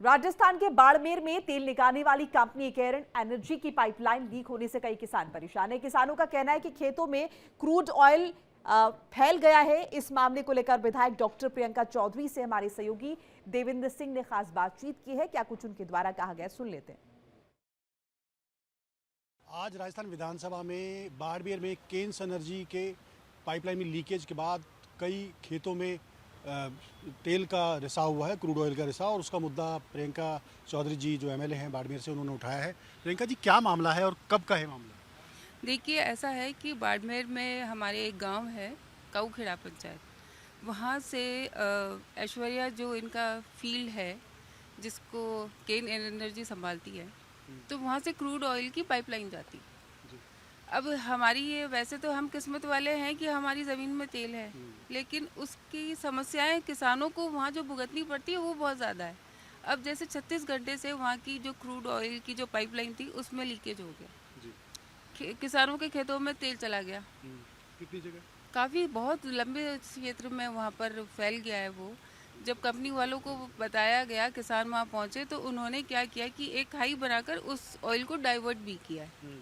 राजस्थान के बाड़मेर में तेल निकालने वाली कंपनी केरन एनर्जी की पाइपलाइन लीक होने से कई किसान परेशान हैं। किसानों का कहना है कि खेतों में क्रूड ऑयल फैल गया है। इस मामले को लेकर विधायक डॉक्टर प्रियंका चौधरी से हमारे सहयोगी देवेंद्र सिंह ने खास बातचीत की है। क्या कुछ उनके द्वारा कहा गया, सुन लेते हैं। आज राजस्थान विधानसभा में बाड़मेर में केन एनर्जी के पाइपलाइन में लीकेज के बाद कई खेतों में तेल का रिसाव हुआ है, क्रूड ऑयल का रिसाव, और उसका मुद्दा प्रियंका चौधरी जी जो एमएलए हैं बाड़मेर से, उन्होंने उठाया है। प्रियंका जी, क्या मामला है और कब का है मामला? देखिए, ऐसा है कि बाड़मेर में हमारे एक गांव है काऊखेड़ा पंचायत, वहाँ से ऐश्वर्या जो इनका फील्ड है जिसको केन एनर्जी संभालती है, तो वहाँ से क्रूड ऑयल की पाइपलाइन जाती है। अब हमारी ये, वैसे तो हम किस्मत वाले हैं कि हमारी ज़मीन में तेल है, लेकिन उसकी समस्याएं किसानों को वहाँ जो भुगतनी पड़ती है वो बहुत ज़्यादा है। अब जैसे 36 घंटे से वहाँ की जो क्रूड ऑयल की जो पाइपलाइन थी उसमें लीकेज हो गया, किसानों के खेतों में तेल चला गया। कितनी जगह? काफ़ी बहुत लंबे क्षेत्र में वहाँ पर फैल गया है वो। जब कंपनी वालों को बताया गया, किसान वहाँ पहुँचे, तो उन्होंने क्या किया कि एक खाई बनाकर उस ऑयल को डाइवर्ट भी किया है,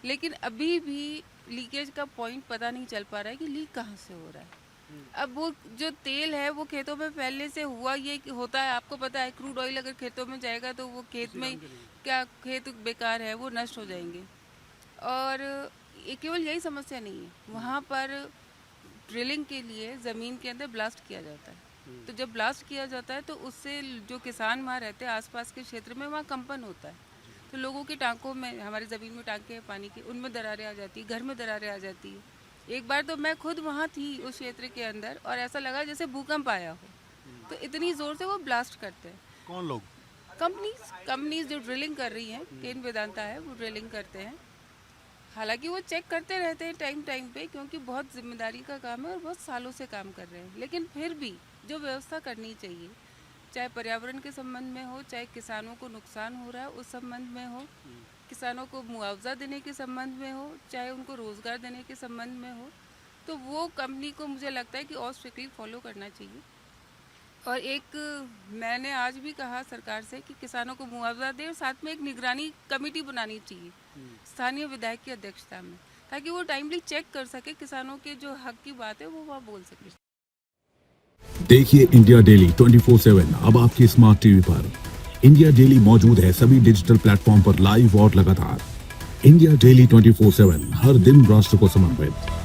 लेकिन अभी भी लीकेज का पॉइंट पता नहीं चल पा रहा है कि लीक कहाँ से हो रहा है। अब वो जो तेल है वो खेतों में फैलने से हुआ ये कि होता है, आपको पता है, क्रूड ऑयल अगर खेतों में जाएगा तो वो खेत में क्या, खेत बेकार है, वो नष्ट हो जाएंगे। और ये केवल यही समस्या नहीं है, वहाँ पर ड्रिलिंग के लिए ज़मीन के अंदर ब्लास्ट किया जाता है। तो जब ब्लास्ट किया जाता है तो उससे जो किसान वहाँ रहते हैं आसपास के क्षेत्र में, वहाँ कंपन होता है, तो लोगों की टांकों में, हमारी ज़मीन में टांके हैं पानी के, उनमें दरारें आ जाती है, घर में दरारें आ जाती है। एक बार तो मैं खुद वहाँ थी उस क्षेत्र के अंदर, और ऐसा लगा जैसे भूकंप आया हो, तो इतनी ज़ोर से वो ब्लास्ट करते हैं। कौन लोग? कंपनीज जो ड्रिलिंग कर रही हैं, केन वेदांता है, वो ड्रिलिंग करते हैं। हालांकि वो चेक करते रहते हैं टाइम पे, क्योंकि बहुत जिम्मेदारी का काम है और बहुत सालों से काम कर रहे हैं, लेकिन फिर भी जो व्यवस्था करनी चाहिए, चाहे पर्यावरण के संबंध में हो, चाहे किसानों को नुकसान हो रहा है उस संबंध में हो, किसानों को मुआवजा देने के संबंध में हो, चाहे उनको रोज़गार देने के संबंध में हो, तो वो कंपनी को मुझे लगता है कि और स्ट्रिक्टली फॉलो करना चाहिए। और एक मैंने आज भी कहा सरकार से कि किसानों को मुआवजा दे, और साथ में एक निगरानी कमेटी बनानी चाहिए स्थानीय विधायक की अध्यक्षता में, ताकि वो टाइमली चेक कर सके, किसानों के जो हक की बात है वो वहाँ बोल सके। देखिए इंडिया डेली 24/7 अब आपके स्मार्ट टीवी पर। इंडिया डेली मौजूद है सभी डिजिटल प्लेटफॉर्म पर लाइव और लगातार। इंडिया डेली 24/7 हर दिन राष्ट्र को समर्पित।